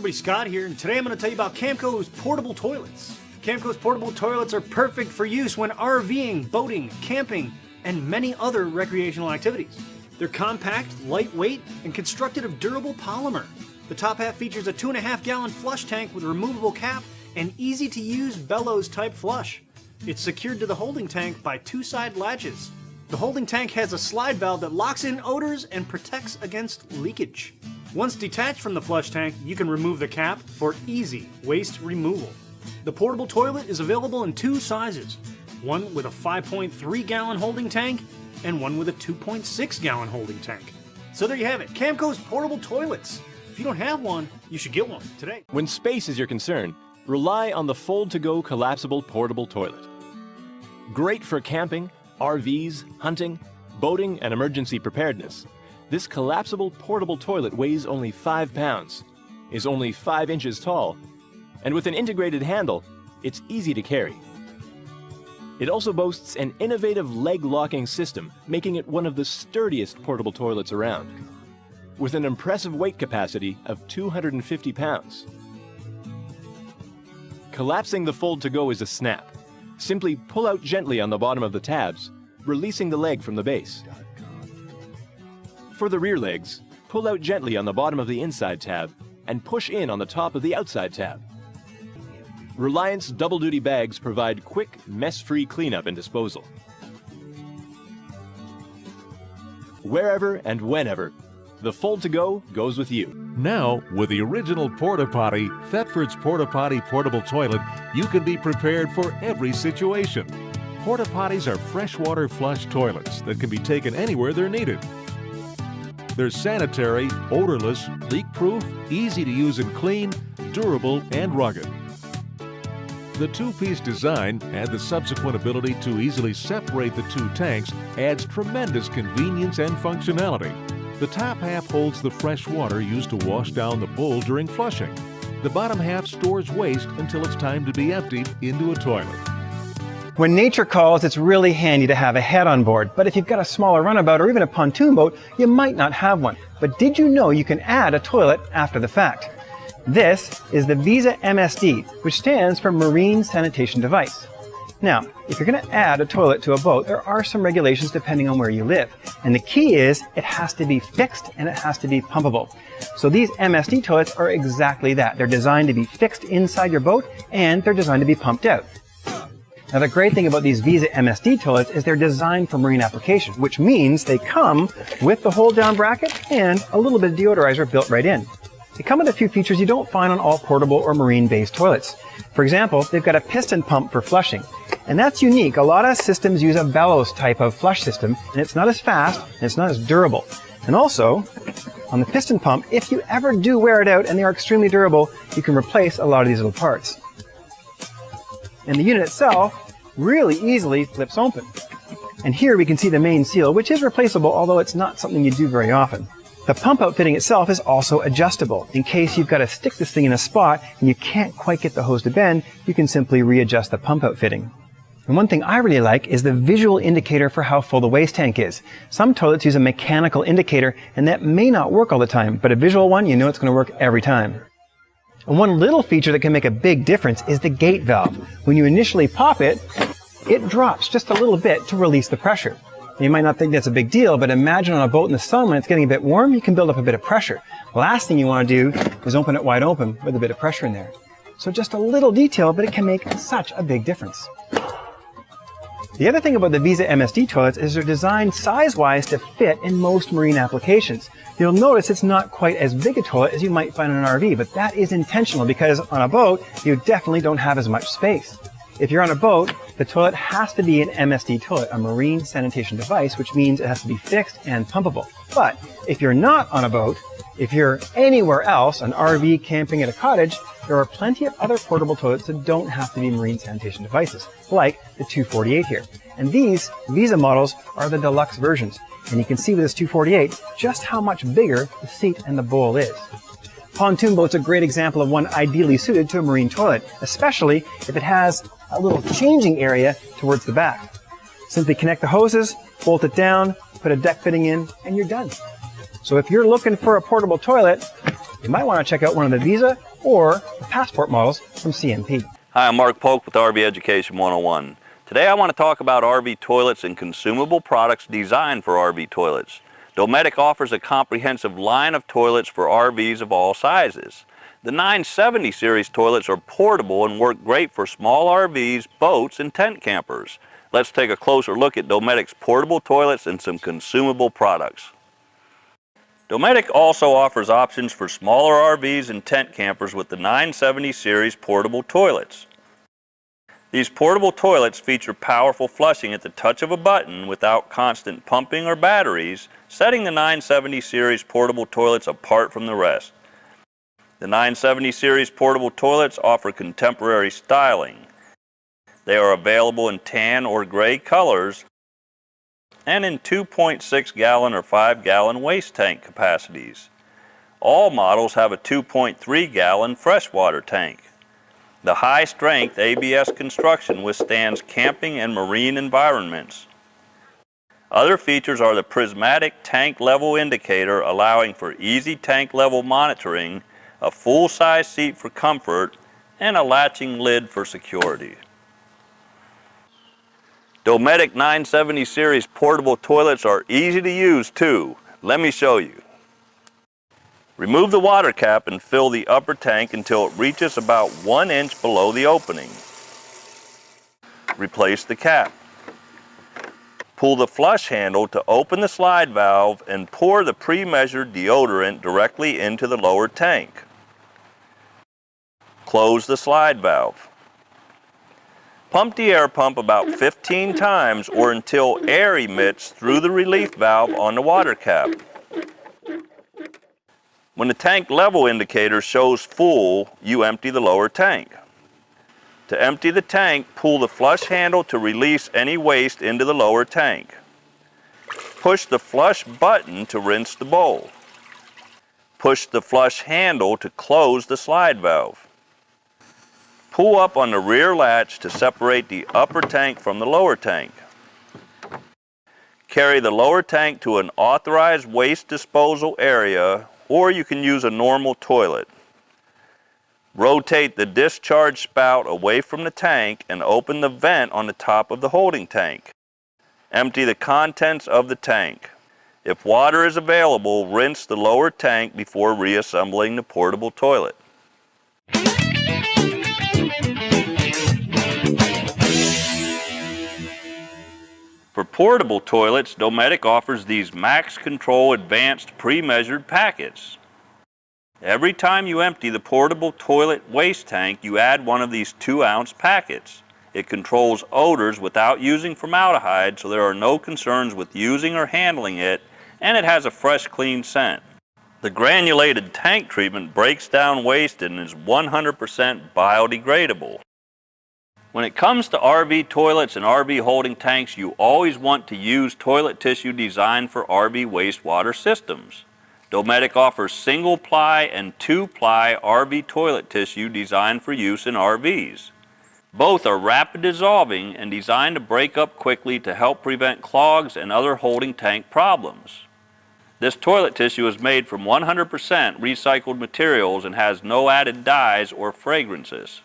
everybody, Scott here, and today I'm going to tell you about Camco's portable toilets. Camco's portable toilets are perfect for use when RVing, boating, camping, and many other recreational activities. They're compact, lightweight, and constructed of durable polymer. The top half features a 2.5-gallon flush tank with removable cap and easy-to-use bellows-type flush. It's secured to the holding tank by 2 side latches. The holding tank has a slide valve that locks in odors and protects against leakage. Once detached from the flush tank, you can remove the cap for easy waste removal. The portable toilet is available in 2 sizes, one with a 5.3-gallon holding tank and one with a 2.6-gallon holding tank. So there you have it, Camco's portable toilets. If you don't have one, you should get one today. When space is your concern, rely on the Fold-to-Go collapsible portable toilet. Great for camping, RVs, hunting, boating, and emergency preparedness. This collapsible portable toilet weighs only 5 pounds, is only 5 inches tall, and with an integrated handle, it's easy to carry. It also boasts an innovative leg locking system, making it one of the sturdiest portable toilets around, with an impressive weight capacity of 250 pounds. Collapsing the Fold-to-Go is a snap. Simply pull out gently on the bottom of the tabs, releasing the leg from the base. For the rear legs, pull out gently on the bottom of the inside tab and push in on the top of the outside tab. Reliance double-duty bags provide quick, mess-free cleanup and disposal. Wherever and whenever, the Fold-to-Go goes with you. Now, with the original Porta Potty, Thetford's Porta Potty portable toilet, you can be prepared for every situation. Porta Potties are freshwater flush toilets that can be taken anywhere they're needed. They're sanitary, odorless, leak-proof, easy to use and clean, durable, and rugged. The 2-piece design and the subsequent ability to easily separate the 2 tanks adds tremendous convenience and functionality. The top half holds the fresh water used to wash down the bowl during flushing. The bottom half stores waste until it's time to be emptied into a toilet. When nature calls, it's really handy to have a head on board, but if you've got a smaller runabout or even a pontoon boat, you might not have one. But did you know you can add a toilet after the fact? This is the Visa MSD, which stands for Marine Sanitation Device. Now, if you're going to add a toilet to a boat, there are some regulations depending on where you live. And the key is it has to be fixed and it has to be pumpable. So these MSD toilets are exactly that. They're designed to be fixed inside your boat and they're designed to be pumped out. Now the great thing about these Visa MSD toilets is they're designed for marine application, which means they come with the hold down bracket and a little bit of deodorizer built right in. They come with a few features you don't find on all portable or marine-based toilets. For example, they've got a piston pump for flushing. And that's unique. A lot of systems use a bellows type of flush system, and it's not as fast and it's not as durable. And also, on the piston pump, if you ever do wear it out and they are extremely durable, you can replace a lot of these little parts. And the unit itself really easily flips open. And here we can see the main seal, which is replaceable, although it's not something you do very often. The pump outfitting itself is also adjustable. In case you've got to stick this thing in a spot and you can't quite get the hose to bend, you can simply readjust the pump outfitting. And one thing I really like is the visual indicator for how full the waste tank is. Some toilets use a mechanical indicator, and that may not work all the time, but a visual one, you know it's going to work every time. And one little feature that can make a big difference is the gate valve. When you initially pop it, it drops just a little bit to release the pressure. You might not think that's a big deal, but imagine on a boat in the sun when it's getting a bit warm, you can build up a bit of pressure. The last thing you want to do is open it wide open with a bit of pressure in there. So just a little detail, but it can make such a big difference. The other thing about the Visa MSD toilets is they're designed size-wise to fit in most marine applications. You'll notice it's not quite as big a toilet as you might find in an RV, but that is intentional because on a boat, you definitely don't have as much space. If you're on a boat, the toilet has to be an MSD toilet, a marine sanitation device, which means it has to be fixed and pumpable. But if you're not on a boat, if you're anywhere else, an RV, camping at a cottage, there are plenty of other portable toilets that don't have to be marine sanitation devices, like the 248 here. And these Visa models are the deluxe versions. And you can see with this 248 just how much bigger the seat and the bowl is. Pontoon boat's a great example of one ideally suited to a marine toilet, especially if it has a little changing area towards the back. Simply connect the hoses, bolt it down, put a deck fitting in, and you're done. So if you're looking for a portable toilet, you might want to check out one of the Visa or the Passport models from CMP. Hi, I'm Mark Polk with RV Education 101. Today I want to talk about RV toilets and consumable products designed for RV toilets. Dometic offers a comprehensive line of toilets for RVs of all sizes. The 970 series toilets are portable and work great for small RVs, boats, and tent campers. Let's take a closer look at Dometic's portable toilets and some consumable products. Dometic also offers options for smaller RVs and tent campers with the 970 series portable toilets. These portable toilets feature powerful flushing at the touch of a button without constant pumping or batteries, setting the 970 series portable toilets apart from the rest. The 970 series portable toilets offer contemporary styling. They are available in tan or gray colors and in 2.6 gallon or 5 gallon waste tank capacities. All models have a 2.3 gallon freshwater tank. The high-strength ABS construction withstands camping and marine environments. Other features are the prismatic tank level indicator allowing for easy tank level monitoring, a full-size seat for comfort, and a latching lid for security. Dometic 970 series portable toilets are easy to use too. Let me show you. Remove the water cap and fill the upper tank until it reaches about 1 inch below the opening. Replace the cap. Pull the flush handle to open the slide valve and pour the pre-measured deodorant directly into the lower tank. Close the slide valve. Pump the air pump about 15 times or until air emits through the relief valve on the water cap. When the tank level indicator shows full, you empty the lower tank. To empty the tank, pull the flush handle to release any waste into the lower tank. Push the flush button to rinse the bowl. Push the flush handle to close the slide valve. Pull up on the rear latch to separate the upper tank from the lower tank. Carry the lower tank to an authorized waste disposal area, or you can use a normal toilet. Rotate the discharge spout away from the tank and open the vent on the top of the holding tank. Empty the contents of the tank. If water is available, rinse the lower tank before reassembling the portable toilet. For portable toilets, Dometic offers these Max Control Advanced pre-measured packets. Every time you empty the portable toilet waste tank, you add one of these 2-ounce packets. It controls odors without using formaldehyde, so there are no concerns with using or handling it, and it has a fresh, clean scent. The granulated tank treatment breaks down waste and is 100% biodegradable. When it comes to RV toilets and RV holding tanks, you always want to use toilet tissue designed for RV wastewater systems. Dometic offers single-ply and 2-ply RV toilet tissue designed for use in RVs. Both are rapid dissolving and designed to break up quickly to help prevent clogs and other holding tank problems. This toilet tissue is made from 100% recycled materials and has no added dyes or fragrances.